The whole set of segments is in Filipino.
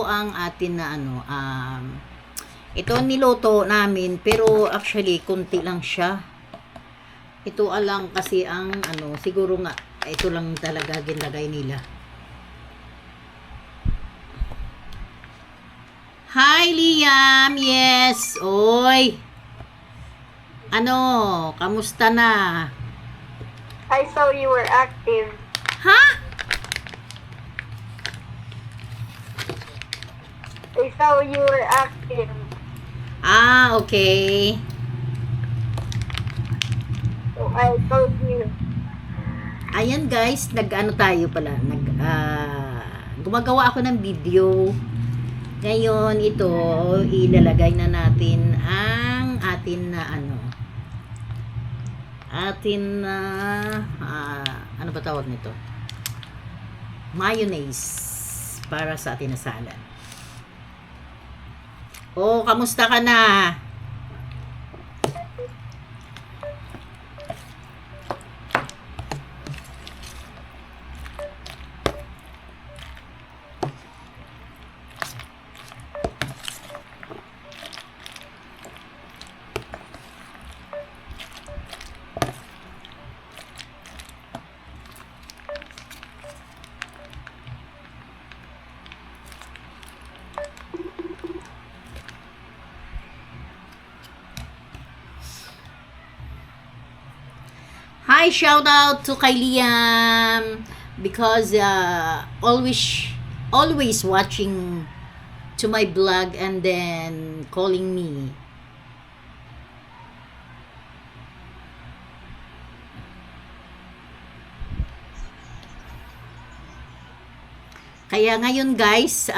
ang atin na ito niluto namin, pero actually konti lang siya. Ito alang kasi ang siguro nga ito lang talaga ginlagay nila. Hi Liam, yes. Oy. Kamusta na? I saw you were active. Ha? I saw you were active. Okay. So I told you. Ayan guys, tayo pala. Gumagawa ako ng video. Ngayon, ito, ilalagay na natin ang atin na ano ba tawag nito? Mayonnaise para sa atin na salad. Kamusta ka na? Hi, shout out to kay Liam because always watching to my blog and then calling me. Kaya ngayon guys,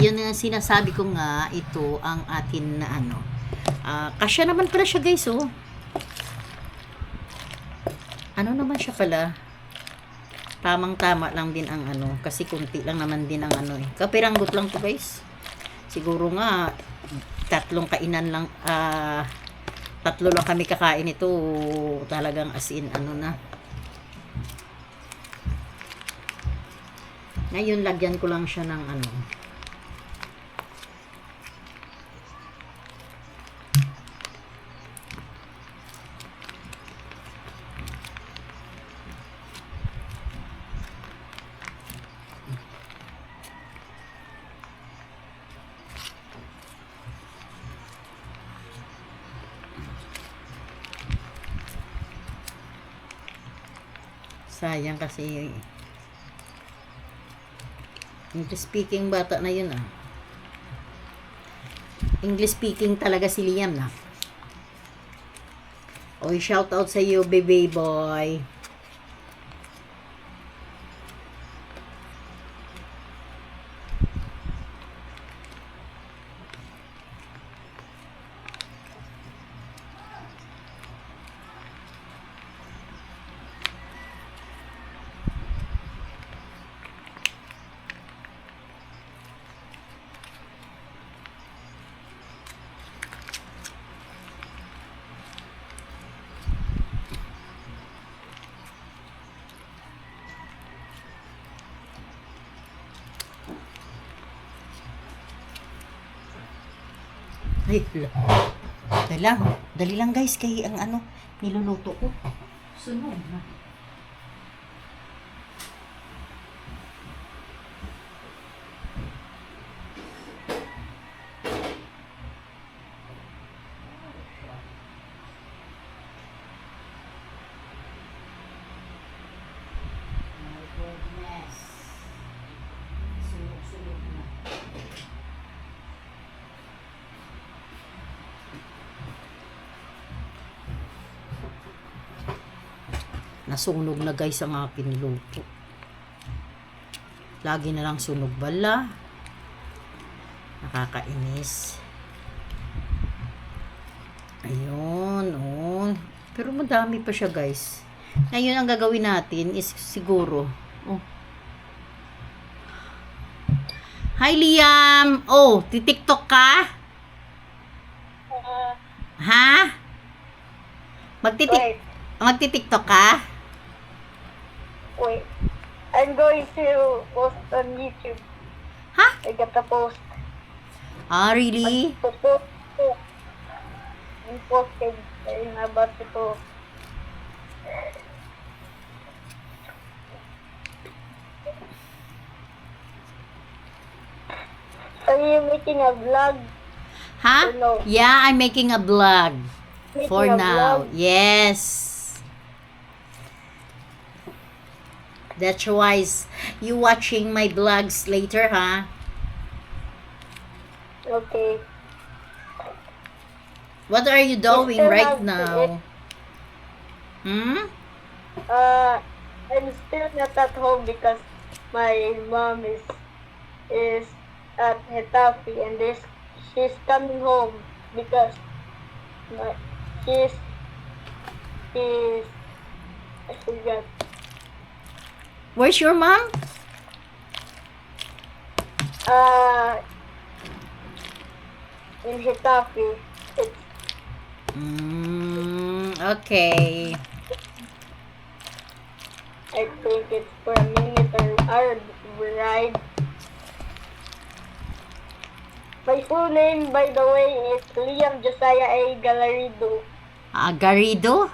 yun ang sinasabi ko nga, ito ang atin na kasya naman pala siya guys, naman siya pala. Tamang-tama lang din ang kasi kunti lang naman din ang kapiranggot lang to guys. Siguro nga, 3 kainan lang, 3 lang kami kakain ito. Talagang as in, na. Ngayon, lagyan ko lang siya ng sayang kasi English speaking bata na yun English speaking talaga si Liam na. Shout out sa iyo, baby boy. Ay, dali lang guys, kay ang niluluto ko. Sunog na. My goodness. Sunog na. Nasunog na guys ang aking niluto. Lagi na lang sunog bala. Nakakainis. Ayun, pero madami pa siya guys. Ngayon ang gagawin natin is siguro. Hi Liam. TikTok ka? Ha? Magti-TikTok ka? Wait. I'm going to post on YouTube. Ha? I got the post. Ah, really? Post ko. Yung posted. Yung about ito. Are you making a vlog? Huh? Hello. Yeah, I'm making a vlog Making for a now. vlog? Yes. That's why you watching my vlogs later, huh? Okay. What are you doing still right have to now? Hmm? I'm still not at home because my mom is at Hetafe and she's coming home because my, she's I forgot. Where's your mom? Uh, in Hetafe. It's Okay. I think it's for a minute or hour ride. My full name, by the way, is Liam Josiah A. Galarido. Garrido?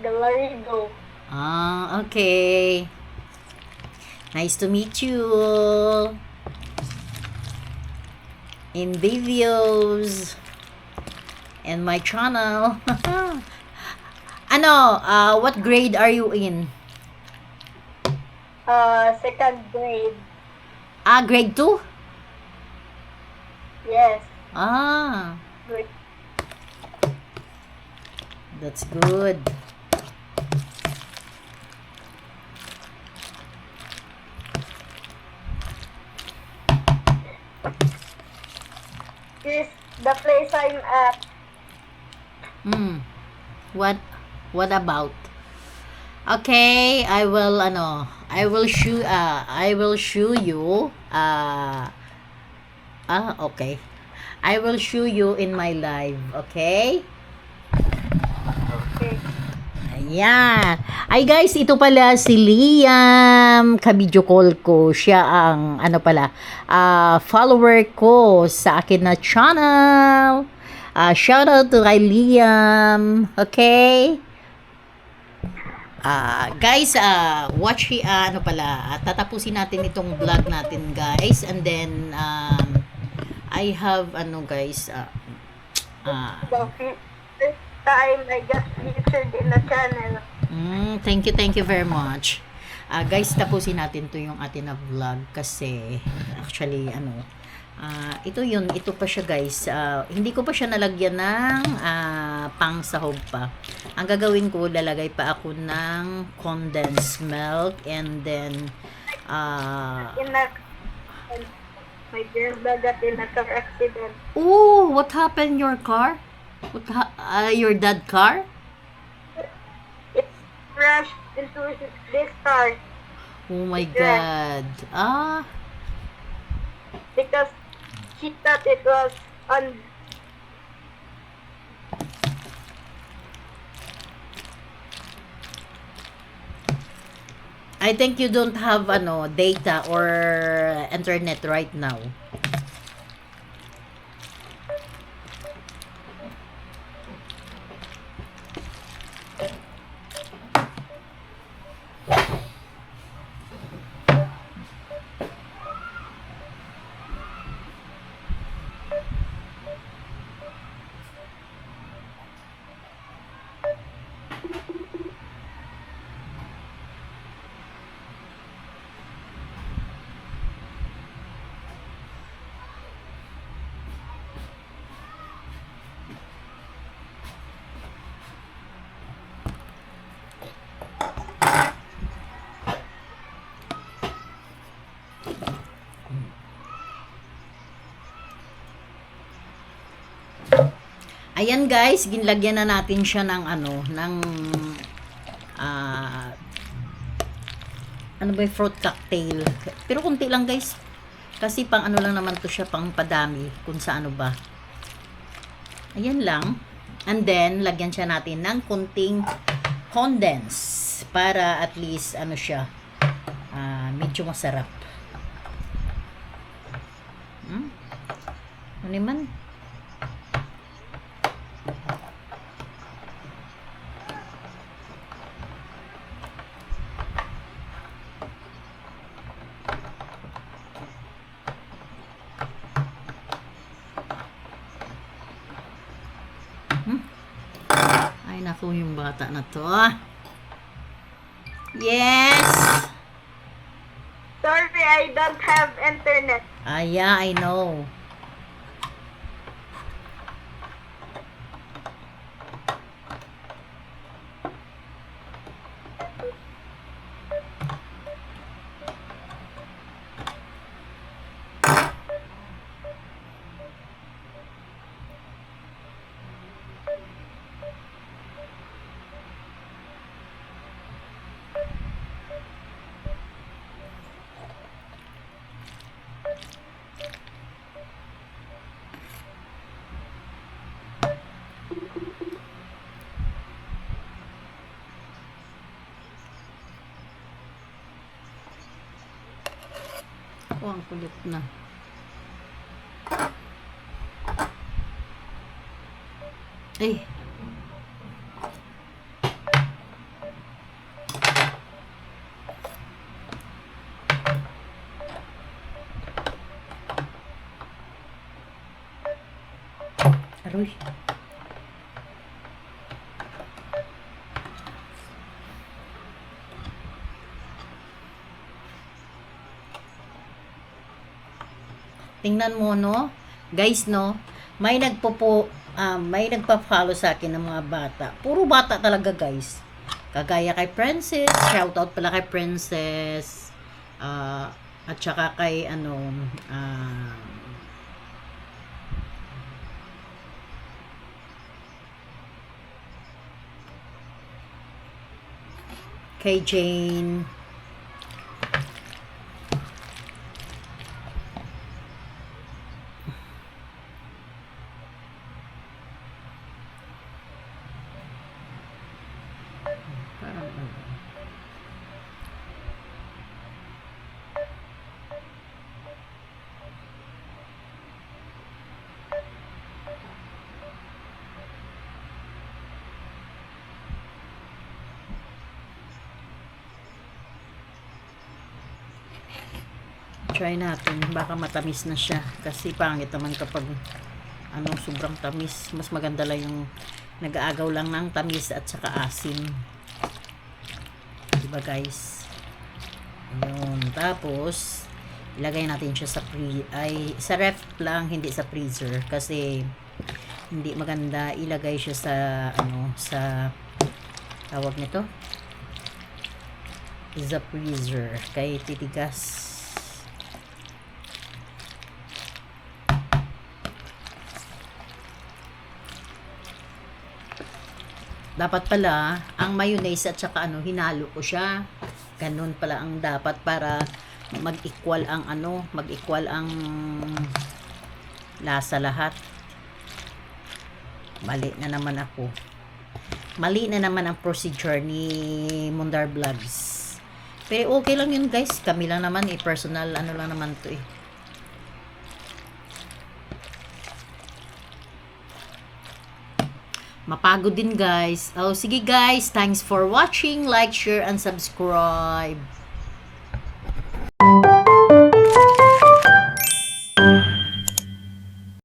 Galarido. Ah, okay. Nice to meet you in videos and my channel. What grade are you in? Second grade. Ah, grade 2? Yes. Ah, Grade. that's good. This the place I'm at. Hmm. What about? Okay, I will show you okay. I will show you in my live, okay? Okay. Ayan. Ay guys, ito pala si Liam. Kabidyo call ko. Siya ang follower ko sa akin na channel. Shout out to kay Liam. Okay? Guys, tatapusin natin itong vlog natin guys. And then, I have, guys, The first time I got featured in the channel. thank you very much. Guys, tapusin natin to yung atin na vlog kasi actually ito pa siya guys. Hindi ko pa siya nalagyan ng pang sahog pa. Ang gagawin ko, lalagay pa ako ng condensed milk and then My granddad got in a car accident. oh, what happened your car? Your dad car? It crashed into this car Oh my Yeah. god. because she thought it was on. I think you don't have data or internet right now. Ayan guys, ginlagyan na natin siya ng fruit cocktail. Pero kunti lang guys. Kasi pang lang naman to siya, pang padami kung sa ba. Ayan lang. And then, lagyan siya natin ng kunting condense para at least medyo masarap. Ano man? Ay, naku, yung bata na to. Yes! Sorry, I don't have internet. Yeah, I know. Oh, ang kulit na. Eh. Aroy. Tingnan mo, no? Guys, no? May nagpa-follow sa akin ng mga bata. Puro bata talaga, guys. Kagaya kay Princess. Shoutout pala kay Princess. At saka kay, kay Jane. Try natin, baka matamis na siya kasi pangit naman kapag sobrang tamis. Mas maganda lang yung nag-aagaw lang ng tamis at saka asim, diba guys? Ayun, tapos ilagay natin siya sa ref lang, hindi sa freezer kasi hindi maganda ilagay siya sa sa tawag nito, sa freezer kay titigas. Dapat pala, ang mayonnaise at saka hinalo ko siya. Ganun pala ang dapat para mag-equal ang mag-equal ang lasa lahat. Mali na naman ako. Mali na naman ang procedure ni Mundar Vlogs. Pero okay lang yun, guys. Kami lang naman personal lang naman to eh. Mapagod din, guys. Oh, sige guys, thanks for watching. Like, share, and subscribe.